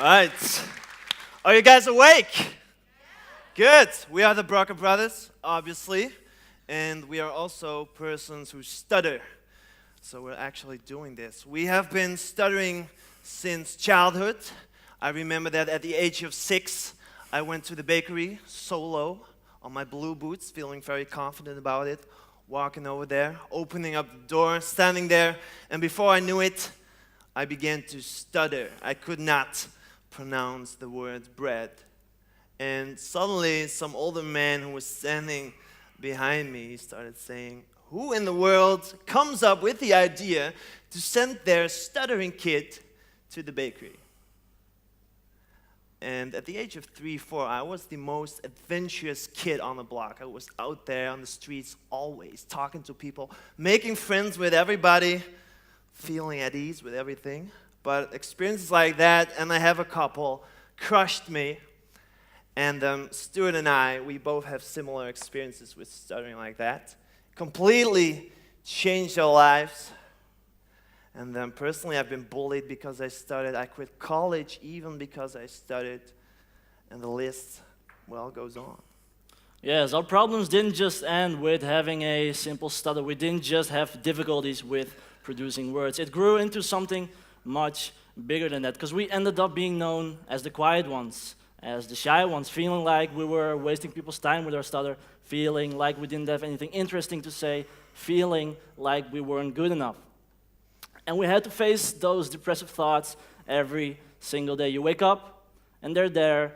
Right. Are you guys awake? Good. We are the Broca Brothers, obviously, and we are also persons who stutter. So we're actually doing this. We have been stuttering since childhood. I remember that at the age of 6, I went to the bakery solo on my blue boots, feeling very confident about it, walking over there, opening up the door, standing there, and before I knew it, I began to stutter. I could not pronounce the word bread. And suddenly, some older man who was standing behind me started saying, "Who in the world comes up with the idea to send their stuttering kid to the bakery?" And at the age of 3, 4, I was the most adventurous kid on the block. I was out there on the streets always, talking to people, making friends with everybody, feeling at ease with everything. But experiences like that, and I have a couple, crushed me. And Stuart and I, we both have similar experiences with stuttering like that. Completely changed our lives. And personally, I've been bullied because I stuttered. I quit college even because I stuttered. And the list, well, goes on. Yes, our problems didn't just end with having a simple stutter. We didn't just have difficulties with producing words. It grew into something much bigger than that, because we ended up being known as the quiet ones, as the shy ones, feeling like we were wasting people's time with our stutter, feeling like we didn't have anything interesting to say, feeling like we weren't good enough. And we had to face those depressive thoughts every single day. You wake up, and they're there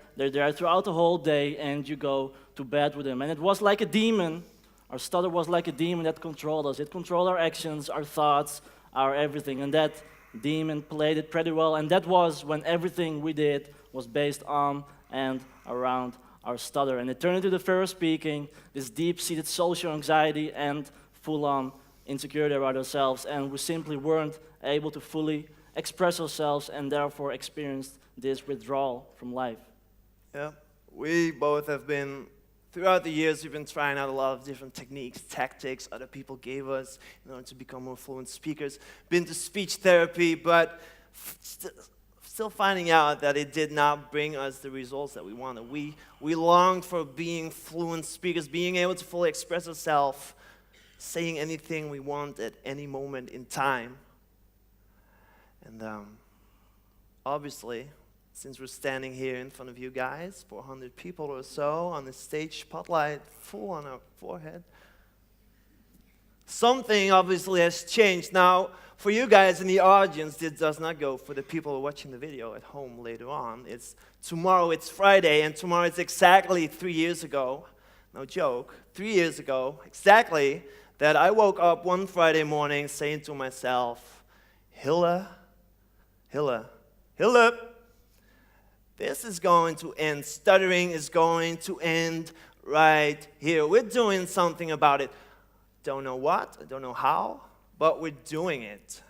throughout the whole day, and you go to bed with them. And it was like a demon. Our stutter was like a demon that controlled us. It controlled our actions, our thoughts, our everything. And that demon played it pretty well. And that was when everything we did was based on and around our stutter. And it turned into the fear of speaking, this deep-seated social anxiety and full-on insecurity about ourselves. And we simply weren't able to fully express ourselves and therefore experienced this withdrawal from life. Yeah, we both have been, throughout the years, we've been trying out a lot of different techniques, tactics other people gave us in order to become more fluent speakers. Been to speech therapy, but still finding out that it did not bring us the results that we wanted. We longed for being fluent speakers, being able to fully express ourselves, saying anything we want at any moment in time. And obviously, since we're standing here in front of you guys, 400 people or so, on the stage spotlight full on our forehead, something obviously has changed. Now, for you guys in the audience, this does not go for the people who are watching the video at home later on. It's tomorrow, it's Friday, and tomorrow it's exactly 3 years ago, no joke, 3 years ago, exactly, that I woke up one Friday morning saying to myself, Hilla, this is going to end. Stuttering is going to end right here. We're doing something about it. Don't know what, I don't know how, but we're doing it.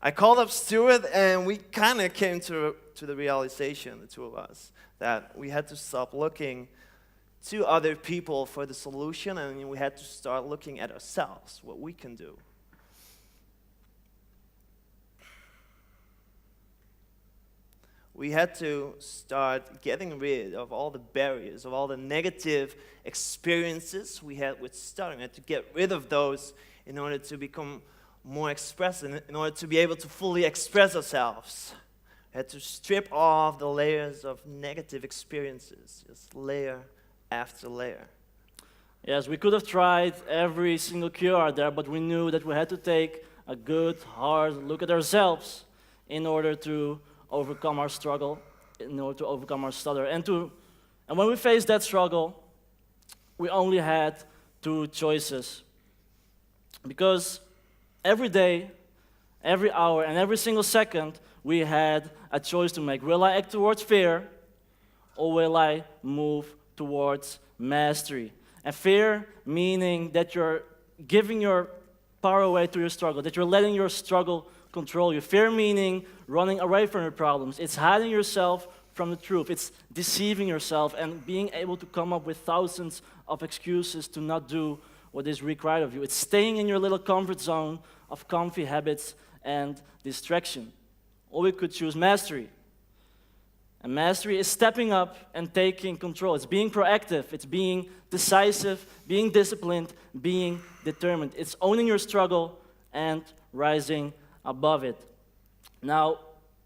I called up Stuart, and we kind of came to the realization, the two of us, that we had to stop looking to other people for the solution, and we had to start looking at ourselves, what we can do. We had to start getting rid of all the barriers, of all the negative experiences we had with stuttering. We had to get rid of those in order to become more expressive, in order to be able to fully express ourselves. We had to strip off the layers of negative experiences, just layer after layer. Yes, we could have tried every single cure out there, but we knew that we had to take a good, hard look at ourselves in order to overcome our struggle, in order to overcome our stutter. And when we faced that struggle, we only had 2 choices. Because every day, every hour, and every single second, we had a choice to make. Will I act towards fear, or will I move towards mastery? And fear meaning that you're giving your power away to your struggle, that you're letting your struggle control you. Fear meaning running away from your problems. It's hiding yourself from the truth. It's deceiving yourself and being able to come up with thousands of excuses to not do what is required of you. It's staying in your little comfort zone of comfy habits and distraction. Or we could choose mastery. And mastery is stepping up and taking control. It's being proactive. It's being decisive, being disciplined, being determined. It's owning your struggle and rising above it. Now,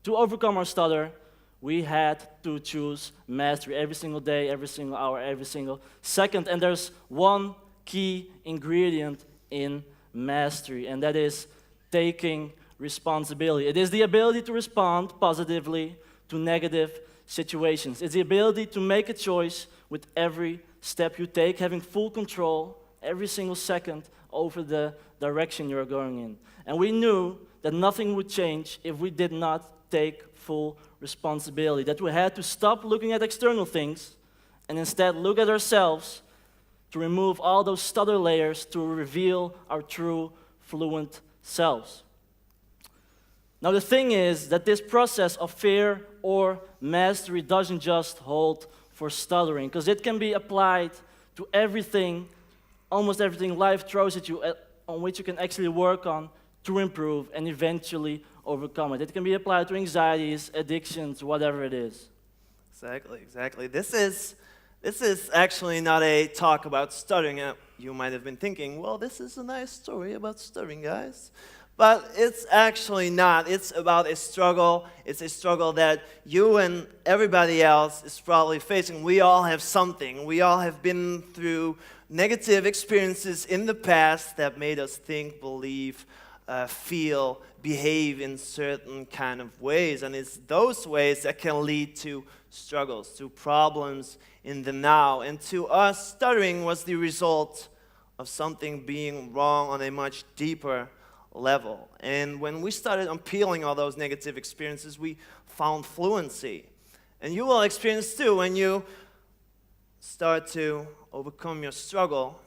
to overcome our stutter, we had to choose mastery every single day, every single hour, every single second. And there's one key ingredient in mastery, and that is taking responsibility. It is the ability to respond positively to negative situations. It's the ability to make a choice with every step you take, having full control every single second over the direction you're going in. And we knew that nothing would change if we did not take full responsibility, that we had to stop looking at external things and instead look at ourselves to remove all those stutter layers to reveal our true fluent selves. Now the thing is that this process of fear or mastery doesn't just hold for stuttering, because it can be applied to everything, almost everything life throws at you, on which you can actually work on to improve and eventually overcome it. It can be applied to anxieties, addictions, whatever it is. Exactly. This is actually not a talk about stuttering. You might have been thinking, well, this is a nice story about stuttering, guys. But it's actually not. It's about a struggle. It's a struggle that you and everybody else is probably facing. We all have something. We all have been through negative experiences in the past that made us think, believe, feel, behave in certain kind of ways. And it's those ways that can lead to struggles, to problems in the now. And to us, stuttering was the result of something being wrong on a much deeper level. And when we started unpeeling all those negative experiences, we found fluency. And you will experience too when you start to overcome your struggle,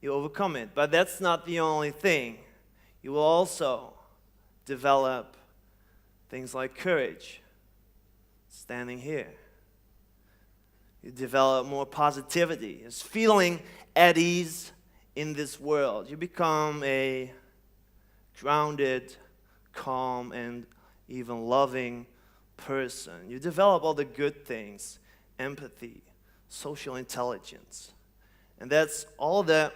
you overcome it. But that's not the only thing. You will also develop things like courage, standing here. You develop more positivity, it's feeling at ease in this world. You become a grounded, calm, and even loving person. You develop all the good things, empathy, social intelligence. And that's all the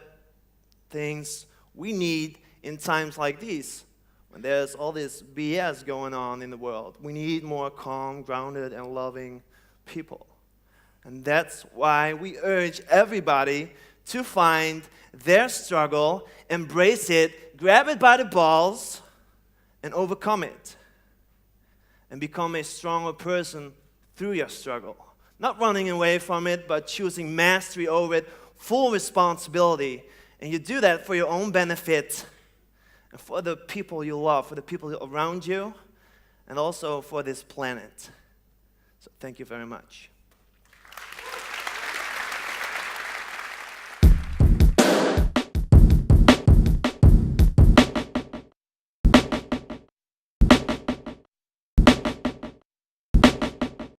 things we need in times like these, when there's all this BS going on in the world. We need more calm, grounded, and loving people. And that's why we urge everybody to find their struggle, embrace it, grab it by the balls, and overcome it. And become a stronger person through your struggle. Not running away from it, but choosing mastery over it, full responsibility. And you do that for your own benefit, and for the people you love, for the people around you, and also for this planet. So thank you very much.